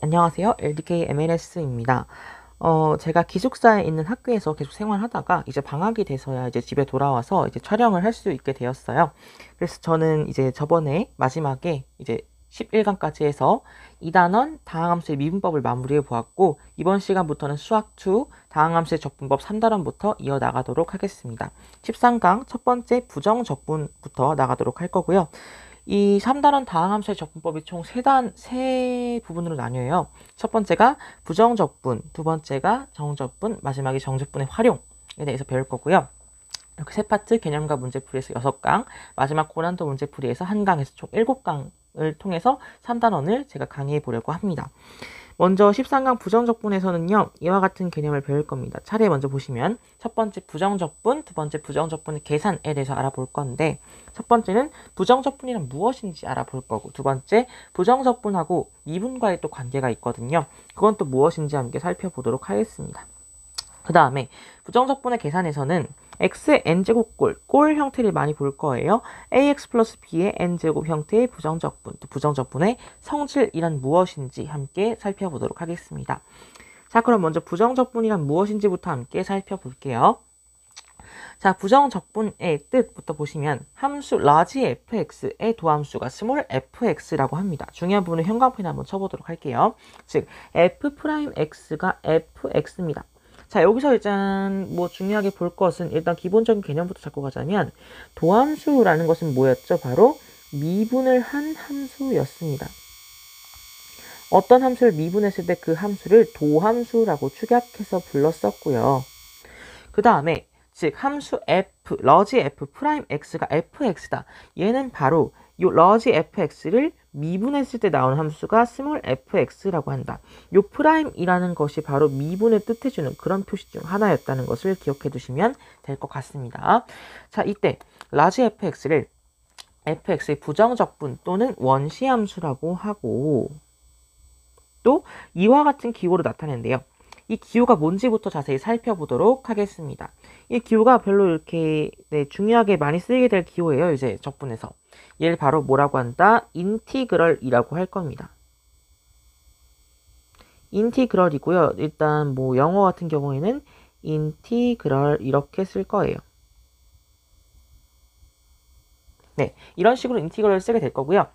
안녕하세요. LDK MLS입니다. 제가 기숙사에 있는 학교에서 계속 생활하다가 이제 방학이 돼서야 이제 집에 돌아와서 이제 촬영을 할 수 있게 되었어요. 그래서 저는 이제 저번에 마지막에 이제 11강까지 해서 2단원 다항함수의 미분법을 마무리해 보았고, 이번 시간부터는 수학2 다항함수의 적분법 3단원부터 이어나가도록 하겠습니다. 13강 첫 번째 부정적분부터 나가도록 할 거고요. 이 3단원 다항함수의 적분법이 총 세 부분으로 나뉘어요. 첫 번째가 부정적분, 두 번째가 정적분, 마지막이 정적분의 활용에 대해서 배울 거고요. 이렇게 세 파트 개념과 문제풀이에서 6강, 마지막 고난도 문제풀이에서 1강에서 총 7강을 통해서 3단원을 제가 강의해 보려고 합니다. 먼저 13강 부정적분에서는요, 이와 같은 개념을 배울 겁니다. 차례 먼저 보시면 첫 번째 부정적분, 두 번째 부정적분의 계산에 대해서 알아볼 건데, 첫 번째는 부정적분이란 무엇인지 알아볼 거고, 두 번째 부정적분하고 미분과의 또 관계가 있거든요. 그건 또 무엇인지 함께 살펴보도록 하겠습니다. 그 다음에 부정적분의 계산에서는 x의 n제곱꼴 형태를 많이 볼 거예요. ax 플러스 b의 n제곱 형태의 부정적분, 또 부정적분의 성질이란 무엇인지 함께 살펴보도록 하겠습니다. 자, 그럼 먼저 부정적분이란 무엇인지부터 함께 살펴볼게요. 자, 부정적분의 뜻부터 보시면 함수 large fx의 도함수가 small fx라고 합니다. 중요한 부분은 형광펜 한번 쳐보도록 할게요. 즉 f'x가 fx입니다. 자, 여기서 일단 중요하게 볼 것은 일단 기본적인 개념부터 잡고 가자면, 도함수라는 것은 뭐였죠? 바로 미분을 한 함수였습니다. 어떤 함수를 미분했을 때 그 함수를 도함수라고 축약해서 불렀었고요. 그 다음에 즉 함수 f, large f 프라임 x가 fx다. 얘는 바로 이 large fx를 미분했을 때 나오는 함수가 small fx라고 한다. 이 프라임이라는 것이 바로 미분을 뜻해주는 그런 표시 중 하나였다는 것을 기억해 두시면 될 것 같습니다. 자, 이때 large fx를 fx의 부정적분 또는 원시함수라고 하고, 또 이와 같은 기호로 나타내는데요. 이 기호가 뭔지부터 자세히 살펴보도록 하겠습니다. 이 기호가 별로 이렇게 중요하게 많이 쓰이게 될 기호예요. 이제 적분에서. 얘를 바로 뭐라고 한다? 인티그럴이라고 할 겁니다. 인티그럴이고요. 일단 영어 같은 경우에는 인티그럴 이렇게 쓸 거예요. 네, 이런 식으로 인티그럴을 쓰게 될 거고요.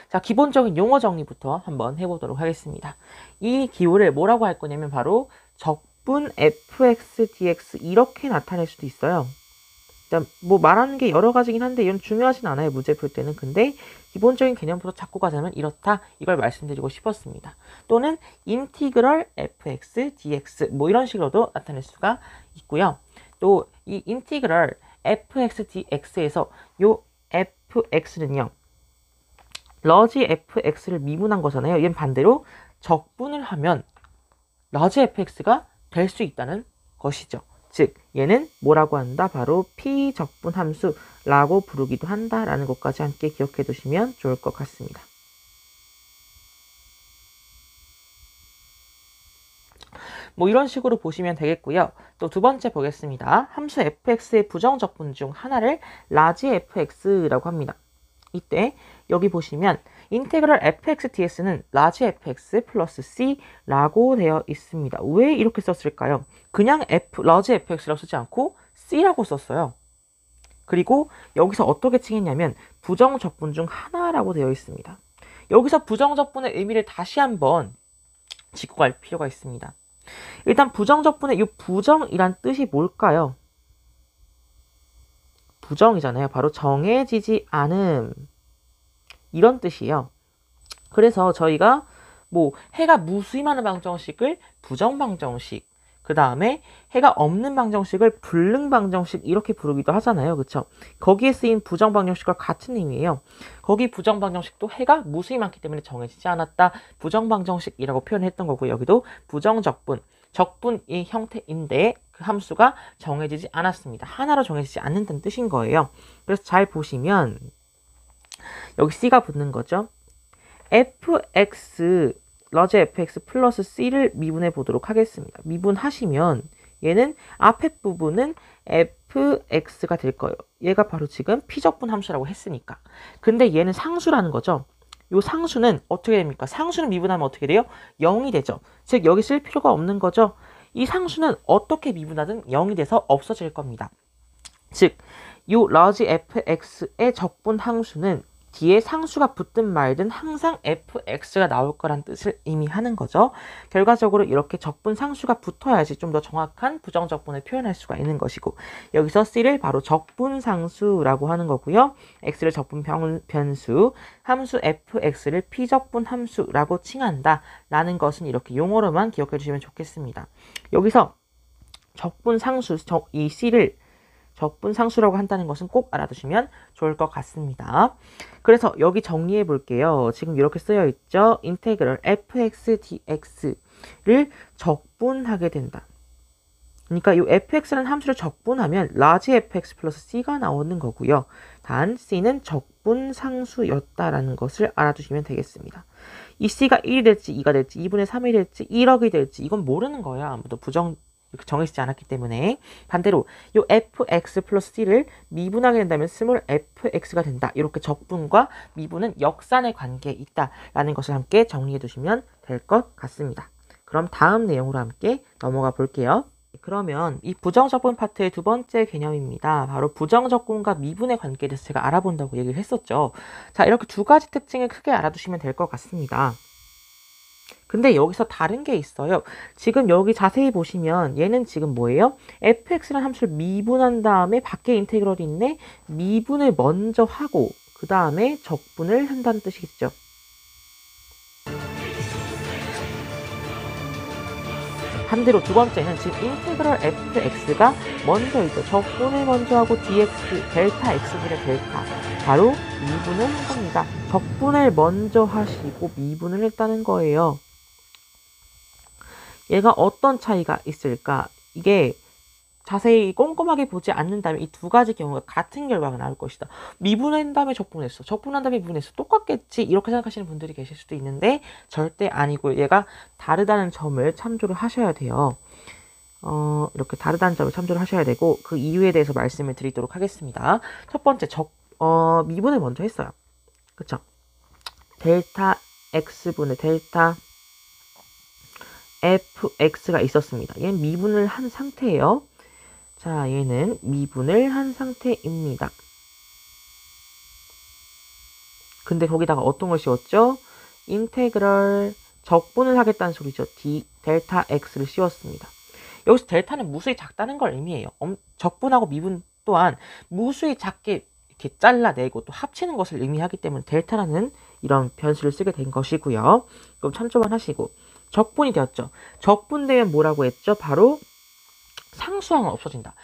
자, 기본적인 용어 정리부터 한번 해보도록 하겠습니다. 이 기호를 뭐라고 할 거냐면 바로 적분 fx dx 이렇게 나타낼 수도 있어요. 일단 말하는 게 여러 가지긴 한데 이건 중요하진 않아요, 문제 풀 때는. 근데 기본적인 개념부터 잡고 가자면 이렇다, 이걸 말씀드리고 싶었습니다. 또는 인티그럴 fx dx 이런 식으로도 나타낼 수가 있고요. 또 이 인티그럴 fx dx에서 요 fx는요, large fx를 미분한 거잖아요. 얘는 반대로 적분을 하면 large fx가 될 수 있다는 것이죠. 즉 얘는 뭐라고 한다? 바로 피적분 함수라고 부르기도 한다라는 것까지 함께 기억해 두시면 좋을 것 같습니다. 이런 식으로 보시면 되겠고요. 또 두 번째 보겠습니다. 함수 fx의 부정적분 중 하나를 large fx라고 합니다. 이때 여기 보시면 인테그럴 fx ds는 large fx 플러스 c라고 되어 있습니다. 왜 이렇게 썼을까요? 그냥 large fx라고 쓰지 않고 c라고 썼어요. 그리고 여기서 어떻게 칭했냐면 부정적분 중 하나라고 되어 있습니다. 여기서 부정적분의 의미를 다시 한번 짚고 갈 필요가 있습니다. 일단 부정적분의 이 부정이란 뜻이 뭘까요? 부정이잖아요. 바로 정해지지 않음, 이런 뜻이에요. 그래서 저희가 해가 무수임하는 방정식을 부정방정식, 그 다음에 해가 없는 방정식을 불능방정식 이렇게 부르기도 하잖아요. 그쵸? 거기에 쓰인 부정방정식과 같은 의미예요. 거기 부정방정식도 해가 무수히 많기 때문에 정해지지 않았다, 부정방정식이라고 표현했던 거고, 여기도 부정적분, 적분의 형태인데 그 함수가 정해지지 않았습니다. 하나로 정해지지 않는다는 뜻인 거예요. 그래서 잘 보시면 여기 c가 붙는 거죠. fx, large fx 플러스 c를 미분해 보도록 하겠습니다. 미분하시면 얘는 앞에 부분은 fx가 될 거예요. 얘가 바로 지금 피적분 함수라고 했으니까. 근데 얘는 상수라는 거죠. 요 상수는 어떻게 됩니까? 상수는 미분하면 어떻게 돼요? 0이 되죠. 즉 여기 쓸 필요가 없는 거죠. 이 상수는 어떻게 미분하든 0이 돼서 없어질 겁니다. 즉, 요 large fx의 적분 항수는 뒤에 상수가 붙든 말든 항상 fx가 나올 거란 뜻을 의미하는 거죠. 결과적으로 이렇게 적분 상수가 붙어야지 좀 더 정확한 부정적분을 표현할 수가 있는 것이고, 여기서 c를 바로 적분 상수라고 하는 거고요. x를 적분 변수, 함수 fx를 피적분 함수라고 칭한다 라는 것은 이렇게 용어로만 기억해 주시면 좋겠습니다. 여기서 적분 상수, 이 c를 적분 상수라고 한다는 것은 꼭 알아두시면 좋을 것 같습니다. 그래서 여기 정리해 볼게요. 지금 이렇게 쓰여 있죠. 인테그럴 fx dx를 적분하게 된다. 그러니까 이 fx라는 함수를 적분하면 large fx 플러스 c가 나오는 거고요. 단 c는 적분 상수였다라는 것을 알아두시면 되겠습니다. 이 c가 1이 될지 2가 될지 2분의 3이 될지 1억이 될지 이건 모르는 거예요. 아무도 정해지지 않았기 때문에. 반대로 이 fx 플러스 c를 미분하게 된다면 스몰 fx가 된다. 이렇게 적분과 미분은 역산의 관계에 있다라는 것을 함께 정리해 두시면 될 것 같습니다. 그럼 다음 내용으로 함께 넘어가 볼게요. 그러면 이 부정적분 파트의 두 번째 개념입니다. 바로 부정적분과 미분의 관계에 대해서 제가 알아본다고 얘기를 했었죠. 자, 이렇게 두 가지 특징을 크게 알아두시면 될 것 같습니다. 근데 여기서 다른 게 있어요. 지금 여기 자세히 보시면 얘는 지금 뭐예요? fx라는 함수를 미분한 다음에 밖에 인테그럴이 있네. 미분을 먼저 하고 그 다음에 적분을 한다는 뜻이겠죠. 반대로 두 번째는 지금 인테그럴 fx가 먼저 있죠. 적분을 먼저 하고 dx, 델타 x분의 델타. 바로 미분을 한 겁니다. 적분을 먼저 하시고 미분을 했다는 거예요. 얘가 어떤 차이가 있을까? 이게 자세히 꼼꼼하게 보지 않는다면 이 두 가지 경우가 같은 결과가 나올 것이다. 미분한 다음에 적분했어. 적분한 다음에 미분했어. 똑같겠지. 이렇게 생각하시는 분들이 계실 수도 있는데 절대 아니고 얘가 다르다는 점을 참조를 하셔야 돼요. 이렇게 다르다는 점을 참조를 하셔야 되고 그 이유에 대해서 말씀을 드리도록 하겠습니다. 첫 번째, 미분을 먼저 했어요. 그쵸? 델타 x분의 델타 fx가 있었습니다. 얘는 미분을 한 상태예요. 자, 얘는 미분을 한 상태입니다. 근데 거기다가 어떤 걸 씌웠죠? 인테그럴 적분을 하겠다는 소리죠. 델타 x를 씌웠습니다. 여기서 델타는 무수히 작다는 걸 의미해요. 적분하고 미분 또한 무수히 작게 이렇게 잘라내고 또 합치는 것을 의미하기 때문에 델타라는 이런 변수를 쓰게 된 것이고요. 그럼 참조만 하시고 적분이 되었죠. 적분되면 뭐라고 했죠? 바로 상수항은 없어진다.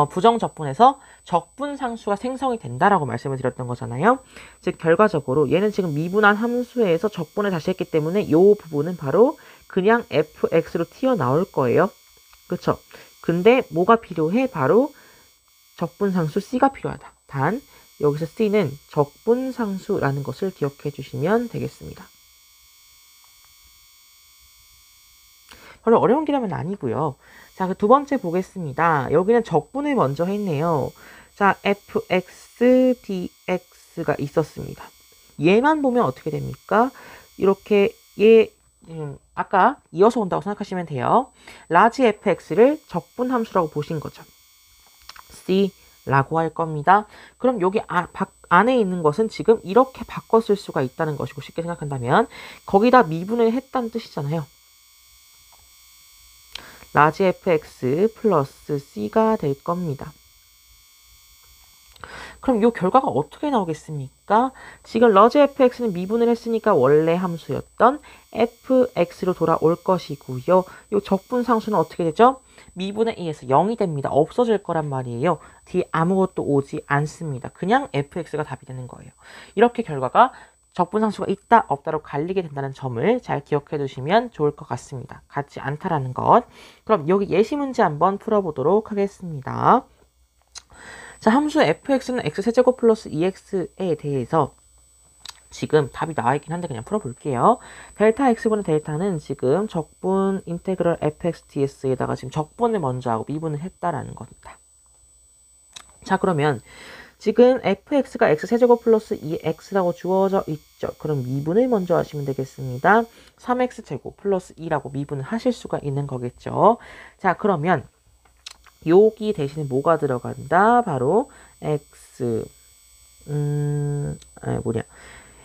부정적분에서 적분 상수가 생성이 된다라고 말씀을 드렸던 거잖아요. 즉 결과적으로 얘는 지금 미분한 함수에서 적분을 다시 했기 때문에 이 부분은 바로 그냥 fx로 튀어나올 거예요. 그쵸? 근데 뭐가 필요해? 바로 적분 상수 c가 필요하다. 단 여기서 c는 적분 상수라는 것을 기억해 주시면 되겠습니다. 별로 어려운 개념은 아니고요. 자, 그 두 번째 보겠습니다. 여기는 적분을 먼저 했네요. 자, fx dx가 있었습니다. 얘만 보면 어떻게 됩니까? 이렇게 얘 아까 이어서 온다고 생각하시면 돼요. 라지 fx를 적분 함수라고 보신 거죠. c라고 할 겁니다. 그럼 여기 안에 있는 것은 지금 이렇게 바꿔 쓸 수가 있다는 것이고 쉽게 생각한다면 거기다 미분을 했다는 뜻이잖아요. 라지 fx 플러스 c가 될 겁니다. 그럼 이 결과가 어떻게 나오겠습니까? 지금 라지 fx는 미분을 했으니까 원래 함수였던 fx로 돌아올 것이고요. 이 적분 상수는 어떻게 되죠? 미분에 의해서 0이 됩니다. 없어질 거란 말이에요. 뒤에 아무것도 오지 않습니다. 그냥 fx가 답이 되는 거예요. 이렇게 결과가 적분상수가 있다 없다로 갈리게 된다는 점을 잘 기억해 두시면 좋을 것 같습니다. 같지 않다라는 것. 그럼 여기 예시 문제 한번 풀어보도록 하겠습니다. 자, 함수 fx는 x세제곱 플러스 2x에 대해서 지금 답이 나와 있긴 한데 그냥 풀어볼게요. 델타 x분의 델타는 지금 적분 인테그럴 fx ds에다가 지금 적분을 먼저 하고 미분을 했다라는 겁니다. 자, 그러면 지금 fx가 x세제곱 플러스 2x라고 주어져 있죠. 그럼 미분을 먼저 하시면 되겠습니다. 3x제곱 플러스 2라고 미분을 하실 수가 있는 거겠죠. 자, 그러면 여기 대신에 뭐가 들어간다? 바로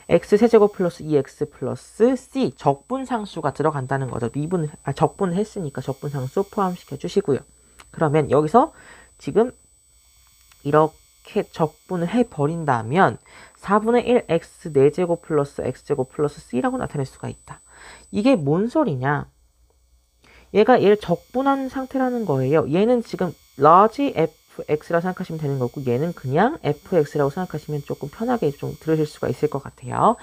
x세제곱 플러스 2x 플러스 c 적분상수가 들어간다는 거죠. 적분을 했으니까 적분상수 포함시켜 주시고요. 그러면 여기서 지금 이렇게 적분을 해버린다면 4분의 1 x 4제곱 플러스 x제곱 플러스 c라고 나타낼 수가 있다. 이게 뭔 소리냐? 얘를 적분한 상태라는 거예요. 얘는 지금 large fx라고 생각하시면 되는 거고 얘는 그냥 fx라고 생각하시면 조금 편하게 좀 들으실 수가 있을 것 같아요.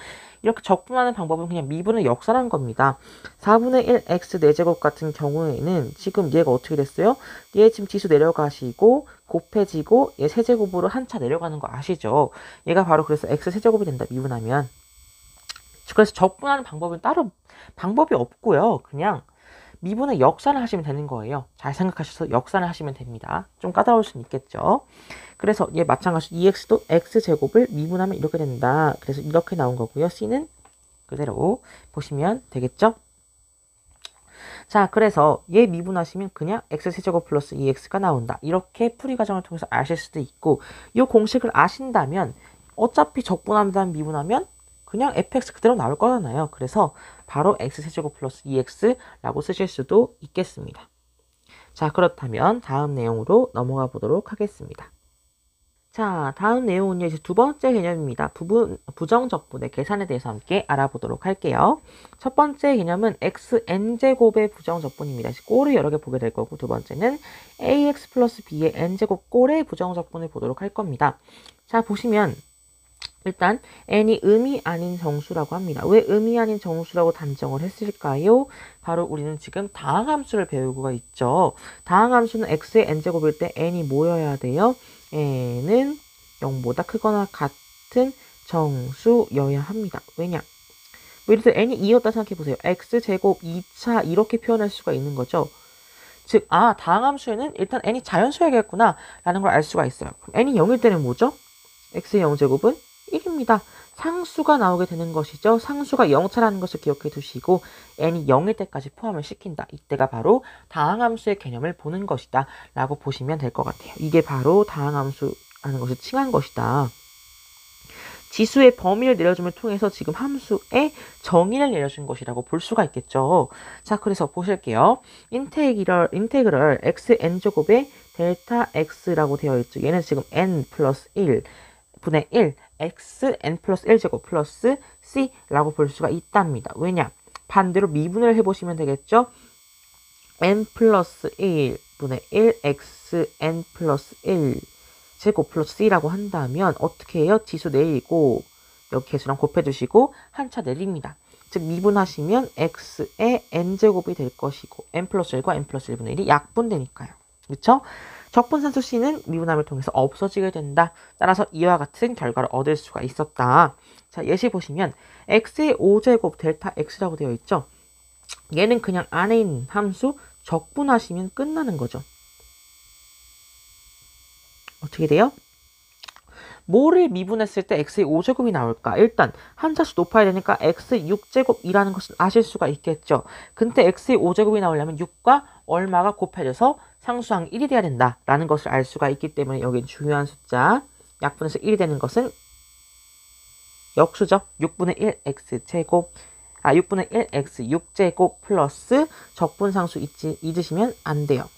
이렇게 적분하는 방법은 그냥 미분을 역산한 겁니다. 4분의 1 x 4제곱 같은 경우에는 지금 얘가 어떻게 됐어요? 얘 지금 지수 내려가시고 곱해지고 얘 세제곱으로 한 차 내려가는 거 아시죠? 얘가 바로 그래서 x 세제곱이 된다, 미분하면. 그래서 적분하는 방법은 따로 방법이 없고요. 그냥 미분의 역산을 하시면 되는 거예요. 잘 생각하셔서 역산을 하시면 됩니다. 좀 까다로울 수는 있겠죠. 그래서 얘 마찬가지로 2x도 x제곱을 미분하면 이렇게 된다. 그래서 이렇게 나온 거고요. c는 그대로 보시면 되겠죠. 자, 그래서 얘 미분하시면 그냥 x세제곱 플러스 2x가 나온다. 이렇게 풀이 과정을 통해서 아실 수도 있고, 이 공식을 아신다면 어차피 적분하면 미분하면 그냥 fx 그대로 나올 거잖아요. 그래서 바로 x세제곱 플러스 2x라고 쓰실 수도 있겠습니다. 자, 그렇다면 다음 내용으로 넘어가 보도록 하겠습니다. 자, 다음 내용은요, 이제 두 번째 개념입니다. 부정적분의 계산에 대해서 함께 알아보도록 할게요. 첫 번째 개념은 xn제곱의 부정적분입니다. 꼴을 여러 개 보게 될 거고, 두 번째는 ax 플러스 b의 n제곱 꼴의 부정적분을 보도록 할 겁니다. 자, 보시면 일단 n이 음이 아닌 정수라고 합니다. 왜 음이 아닌 정수라고 단정을 했을까요? 바로 우리는 지금 다항함수를 배우고 있죠. 다항함수는 x의 n제곱일 때 n이 뭐여야 돼요? n은 0보다 크거나 같은 정수여야 합니다. 왜냐? 예를 들어 n이 2였다 생각해보세요. x제곱 2차 이렇게 표현할 수가 있는 거죠. 즉, 다항함수에는 일단 n이 자연수야겠구나 라는 걸 알 수가 있어요. 그럼 n이 0일 때는 뭐죠? x의 0제곱은 1입니다. 상수가 나오게 되는 것이죠. 상수가 0차라는 것을 기억해 두시고 n이 0일 때까지 포함을 시킨다. 이때가 바로 다항함수의 개념을 보는 것이다 라고 보시면 될 것 같아요. 이게 바로 다항함수라는 것을 칭한 것이다. 지수의 범위를 내려줌을 통해서 지금 함수의 정의를 내려준 것이라고 볼 수가 있겠죠. 자, 그래서 보실게요. 인테그럴 xn제곱의 델타 x라고 되어 있죠. 얘는 지금 n 플러스 1 분의 1 xn 플러스 1제곱 플러스 c라고 볼 수가 있답니다. 왜냐? 반대로 미분을 해보시면 되겠죠? n 플러스 1 분의 1 xn 플러스 1 제곱 플러스 c라고 한다면 어떻게 해요? 지수 내리고 여기 개수랑 곱해주시고 한 차 내립니다. 즉 미분하시면 x의 n제곱이 될 것이고 n 플러스 1과 n 플러스 1분의 1이 약분되니까요. 그렇죠? 적분산수 c는 미분함을 통해서 없어지게 된다. 따라서 이와 같은 결과를 얻을 수가 있었다. 자, 예시 보시면 x의 5제곱 델타 x라고 되어 있죠. 얘는 그냥 안에 있는 함수 적분하시면 끝나는 거죠. 어떻게 돼요? 뭐를 미분했을 때 x의 5제곱이 나올까? 일단 한 자수 높아야 되니까 x의 6제곱이라는 것은 아실 수가 있겠죠. 근데 x의 5제곱이 나오려면 6과 얼마가 곱해져서 상수항 1이 돼야 된다라는 것을 알 수가 있기 때문에 여기 중요한 숫자 약분해서 1이 되는 것은 역수죠. 6분의 1 x제곱 6분의 1 x 6제곱 플러스 적분상수 잊으시면 안 돼요.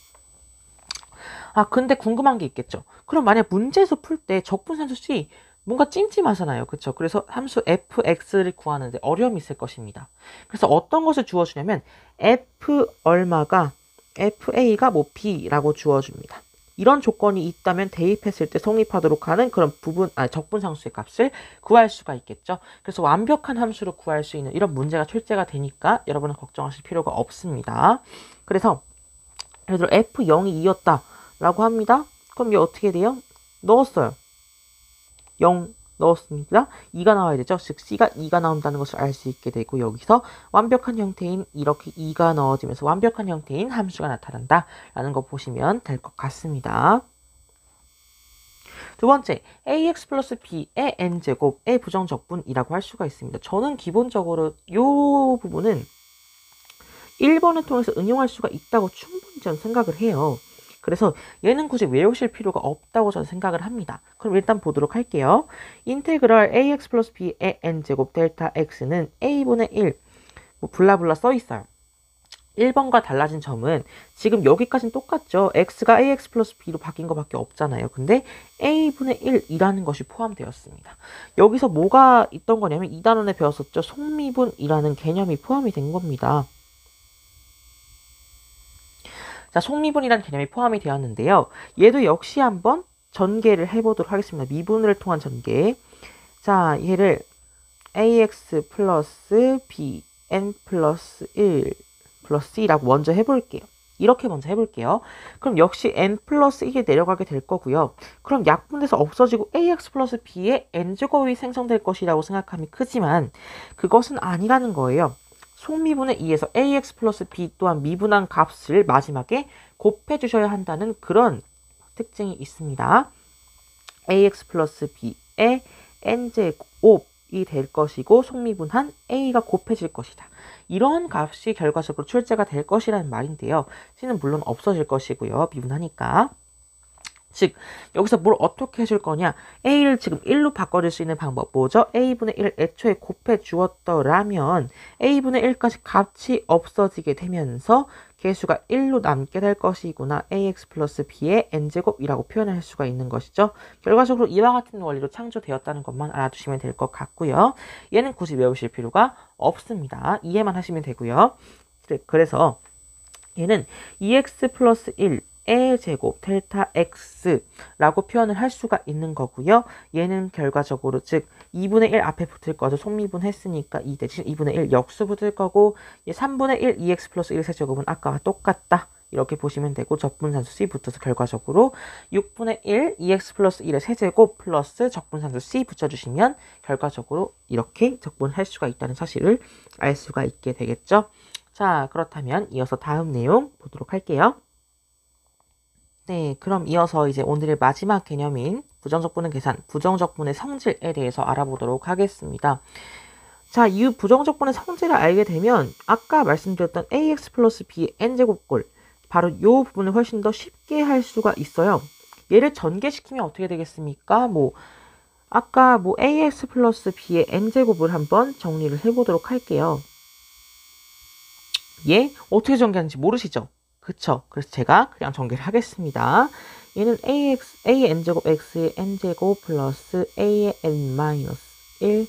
근데 궁금한 게 있겠죠. 그럼 만약 문제에서 풀 때 적분상수 c 뭔가 찜찜하잖아요. 그렇죠? 그래서 함수 fx를 구하는데 어려움이 있을 것입니다. 그래서 어떤 것을 주어주냐면 f 얼마가 fa가 뭐 b라고 주어줍니다. 이런 조건이 있다면 대입했을 때 성립하도록 하는 그런 적분상수의 값을 구할 수가 있겠죠. 그래서 완벽한 함수를 구할 수 있는 이런 문제가 출제가 되니까 여러분은 걱정하실 필요가 없습니다. 그래서 예를 들어 f0이 2였다 라고 합니다. 그럼 얘 어떻게 돼요? 넣었어요. 0 넣었습니다. 2가 나와야 되죠. 즉 c가 2가 나온다는 것을 알 수 있게 되고 여기서 완벽한 형태인 이렇게 2가 넣어지면서 완벽한 형태인 함수가 나타난다 라는 거 보시면 될 것 같습니다. 두 번째, ax 플러스 b의 n제곱의 부정적분이라고 할 수가 있습니다. 저는 기본적으로 이 부분은 1번을 통해서 응용할 수가 있다고 충분히 저는 생각을 해요. 그래서 얘는 굳이 외우실 필요가 없다고 저는 생각을 합니다. 그럼 일단 보도록 할게요. 인테그럴 ax 플러스 b의 n제곱 델타 x는 a분의 1 뭐 블라블라 써 있어요. 1번과 달라진 점은 지금 여기까지는 똑같죠. x가 ax 플러스 b로 바뀐 것밖에 없잖아요. 근데 a분의 1이라는 것이 포함되었습니다. 여기서 뭐가 있던 거냐면 2단원에 배웠었죠. 속미분이라는 개념이 포함이 된 겁니다. 자, 속미분이라는 개념이 포함이 되었는데요. 얘도 역시 한번 전개를 해보도록 하겠습니다. 미분을 통한 전개. 자, 얘를 ax 플러스 bn 플러스 1 플러스 2라고 먼저 해볼게요. 이렇게 먼저 해볼게요. 그럼 역시 n 플러스 1이 내려가게 될 거고요. 그럼 약분돼서 없어지고 ax 플러스 b의 n제곱이 생성될 것이라고 생각함이 크지만 그것은 아니라는 거예요. 속미분에 의해서 ax 플러스 b 또한 미분한 값을 마지막에 곱해 주셔야 한다는 그런 특징이 있습니다. ax 플러스 b의 n제곱이 될 것이고 속미분한 a가 곱해질 것이다. 이런 값이 결과적으로 출제가 될 것이라는 말인데요. c는 물론 없어질 것이고요. 미분하니까. 즉 여기서 뭘 어떻게 해줄 거냐. a를 지금 1로 바꿔줄 수 있는 방법 뭐죠? a분의 1을 애초에 곱해 주었더라면 a분의 1까지 값이 없어지게 되면서 개수가 1로 남게 될 것이구나. ax 플러스 b의 n제곱이라고 표현할 수가 있는 것이죠. 결과적으로 이와 같은 원리로 창조되었다는 것만 알아두시면 될 것 같고요. 얘는 굳이 외우실 필요가 없습니다. 이해만 하시면 되고요. 그래서 얘는 2x 플러스 1 의 제곱 델타 x라고 표현을 할 수가 있는 거고요. 얘는 결과적으로 즉 2분의 1 앞에 붙을 거죠. 속미분 했으니까 2 대신 2분의 1 역수 붙을 거고 얘 3분의 1 2x 플러스 1 세제곱은 아까와 똑같다. 이렇게 보시면 되고 적분산수 c 붙어서 결과적으로 6분의 1 2x 플러스 1의 세제곱 플러스 적분산수 c 붙여주시면 결과적으로 이렇게 적분할 수가 있다는 사실을 알 수가 있게 되겠죠. 자, 그렇다면 이어서 다음 내용 보도록 할게요. 네, 그럼 이어서 이제 오늘의 마지막 개념인 부정적분의 계산, 부정적분의 성질에 대해서 알아보도록 하겠습니다. 자, 이 부정적분의 성질을 알게 되면 아까 말씀드렸던 ax 플러스 b의 n제곱꼴, 바로 이 부분을 훨씬 더 쉽게 할 수가 있어요. 얘를 전개시키면 어떻게 되겠습니까? 아까 ax 플러스 b의 n제곱을 한번 정리를 해보도록 할게요. 얘 어떻게 전개하는지 모르시죠? 그쵸? 그래서 제가 그냥 전개를 하겠습니다. 얘는 a의 n제곱 x의 n제곱 플러스 a의 n 마이너스 1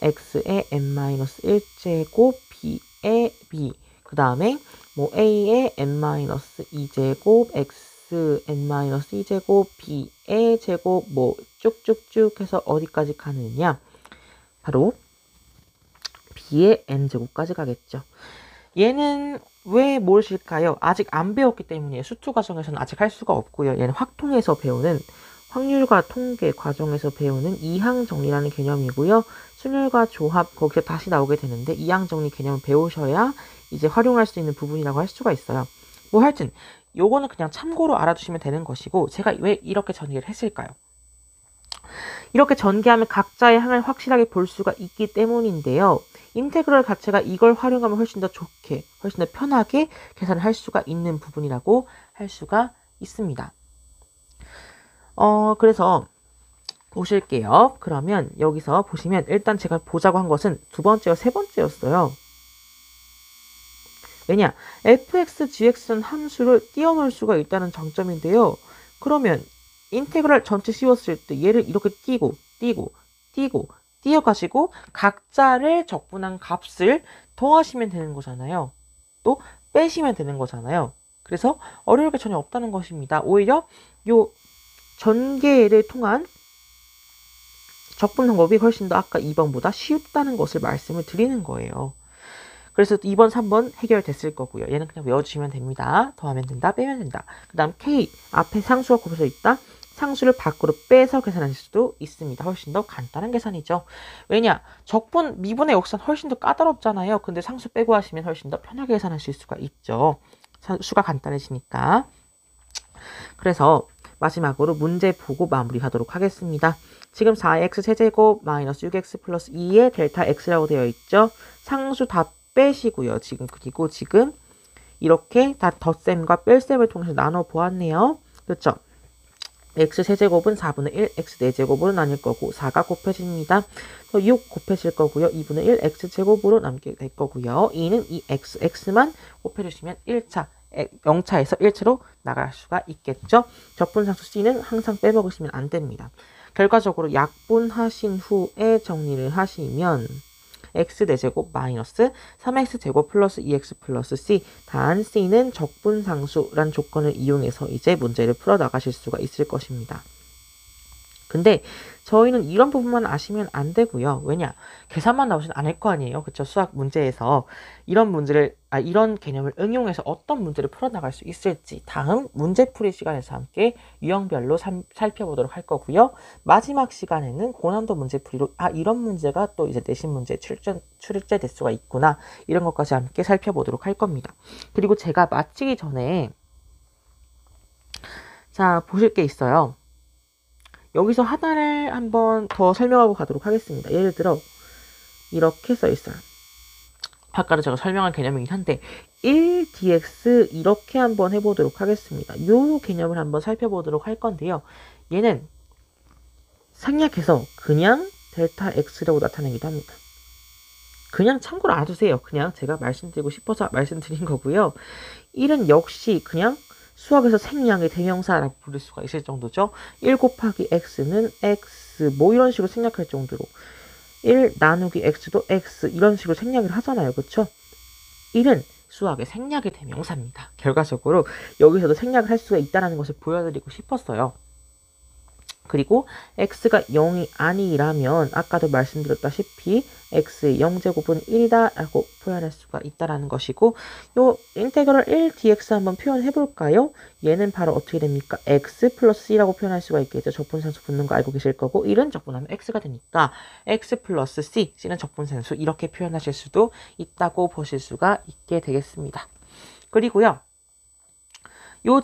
x의 n-1제곱 b의 b 그 다음에 a의 n-2제곱 x n-2제곱 b의 제곱 쭉쭉쭉 해서 어디까지 가느냐 바로 b의 n제곱까지 가겠죠. 얘는 왜 모르실까요? 아직 안 배웠기 때문이에요. 수투 과정에서는 아직 할 수가 없고요. 얘는 확통에서 배우는 확률과 통계 과정에서 배우는 이항정리라는 개념이고요. 순율과 조합 거기서 다시 나오게 되는데 이항정리 개념을 배우셔야 이제 활용할 수 있는 부분이라고 할 수가 있어요. 하여튼 요거는 그냥 참고로 알아두시면 되는 것이고 제가 왜 이렇게 전개를 했을까요? 이렇게 전개하면 각자의 항을 확실하게 볼 수가 있기 때문인데요. 인테그럴 자체가 이걸 활용하면 훨씬 더 좋게, 훨씬 더 편하게 계산을 할 수가 있는 부분이라고 할 수가 있습니다. 그래서 보실게요. 그러면 여기서 보시면 일단 제가 보자고 한 것은 두 번째와 세 번째였어요. 왜냐? fx, gx는 함수를 띄워놓을 수가 있다는 장점인데요. 그러면 인테그랄 전체 씌웠을 때 얘를 이렇게 띄어가지고 각자를 적분한 값을 더하시면 되는 거잖아요. 또 빼시면 되는 거잖아요. 그래서 어려울 게 전혀 없다는 것입니다. 오히려 요 전개를 통한 적분 방법이 훨씬 더 아까 2번보다 쉽다는 것을 말씀을 드리는 거예요. 그래서 2번, 3번 해결됐을 거고요. 얘는 그냥 외워주시면 됩니다. 더하면 된다, 빼면 된다. 그 다음 K, 앞에 상수가 곱해져 있다. 상수를 밖으로 빼서 계산하실 수도 있습니다. 훨씬 더 간단한 계산이죠. 왜냐? 적분, 미분의 역산 훨씬 더 까다롭잖아요. 근데 상수 빼고 하시면 훨씬 더 편하게 계산하실 수가 있죠. 수가 간단해지니까. 그래서 마지막으로 문제 보고 마무리하도록 하겠습니다. 지금 4x 세제곱 마이너스 6x 플러스 2의 델타 x라고 되어 있죠. 상수 다 빼시고요. 그리고 지금 이렇게 다 덧셈과 뺄셈을 통해서 나눠 보았네요. 그렇죠? x 세제곱은 4분의 1, x 4제곱으로 나뉠 거고 4가 곱해집니다. 6 곱해질 거고요. 2분의 1 x제곱으로 남게 될 거고요. 2는 이 x만 곱해주시면 1차, 0차에서 1차로 나갈 수가 있겠죠. 적분상수 c는 항상 빼먹으시면 안 됩니다. 결과적으로 약분하신 후에 정리를 하시면 x 4제곱 마이너스 3x제곱 플러스 2x 플러스 c, 단 c는 적분상수란 조건을 이용해서 이제 문제를 풀어 나가실 수가 있을 것입니다. 근데 저희는 이런 부분만 아시면 안 되고요. 왜냐? 계산만 나오진 않을 거 아니에요. 그쵸? 수학 문제에서 이런 개념을 응용해서 어떤 문제를 풀어나갈 수 있을지 다음 문제풀이 시간에서 함께 유형별로 살펴보도록 할 거고요. 마지막 시간에는 고난도 문제풀이로 이런 문제가 또 이제 내신 문제에 출제될 수가 있구나. 이런 것까지 함께 살펴보도록 할 겁니다. 그리고 제가 마치기 전에 자, 보실 게 있어요. 여기서 하나를 한번 더 설명하고 가도록 하겠습니다. 예를 들어 이렇게 써 있어요. 아까도 제가 설명한 개념이긴 한데 1dx 이렇게 한번 해보도록 하겠습니다. 이 개념을 한번 살펴보도록 할 건데요. 얘는 생략해서 그냥 델타 x라고 나타내기도 합니다. 그냥 참고로 알아두세요. 그냥 제가 말씀드리고 싶어서 말씀드린 거고요. 1은 역시 그냥 수학에서 생략의 대명사라고 부를 수가 있을 정도죠. 1 곱하기 x는 x 뭐 이런 식으로 생략할 정도로 1 나누기 x도 x 이런 식으로 생략을 하잖아요. 그렇죠? 1은 수학의 생략의 대명사입니다. 결과적으로 여기서도 생략을 할 수가 있다는 것을 보여드리고 싶었어요. 그리고 x가 0이 아니라면 아까도 말씀드렸다시피 x의 0제곱은 1이다 라고 표현할 수가 있다는 것이고 요 인테그럴 1dx 한번 표현해 볼까요? 얘는 바로 어떻게 됩니까? x 플러스 c라고 표현할 수가 있겠죠. 적분산수 붙는 거 알고 계실 거고 1은 적분하면 x가 되니까 x 플러스 c, c는 적분산수 이렇게 표현하실 수도 있다고 보실 수가 있게 되겠습니다. 그리고요.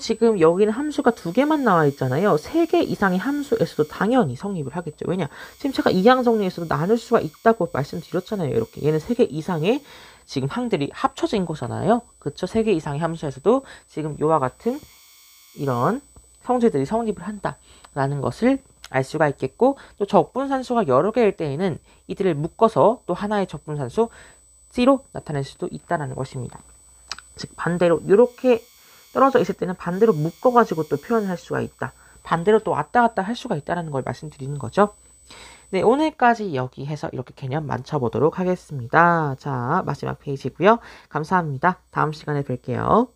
지금 여기는 함수가 2개만 나와 있잖아요. 3개 이상의 함수에서도 당연히 성립을 하겠죠. 왜냐? 지금 제가 이항정리에서도 나눌 수가 있다고 말씀드렸잖아요. 이렇게. 얘는 3개 이상의 지금 항들이 합쳐진 거잖아요. 그쵸? 3개 이상의 함수에서도 지금 이와 같은 이런 성질들이 성립을 한다라는 것을 알 수가 있겠고 또 적분산수가 여러 개일 때에는 이들을 묶어서 또 하나의 적분산수 C로 나타낼 수도 있다는 것입니다. 즉 반대로 이렇게 떨어져 있을 때는 반대로 묶어가지고 또 표현할 수가 있다. 반대로 또 왔다 갔다 할 수가 있다는 걸 말씀드리는 거죠. 네, 오늘까지 여기 해서 이렇게 개념 맞춰보도록 하겠습니다. 자, 마지막 페이지고요. 감사합니다. 다음 시간에 뵐게요.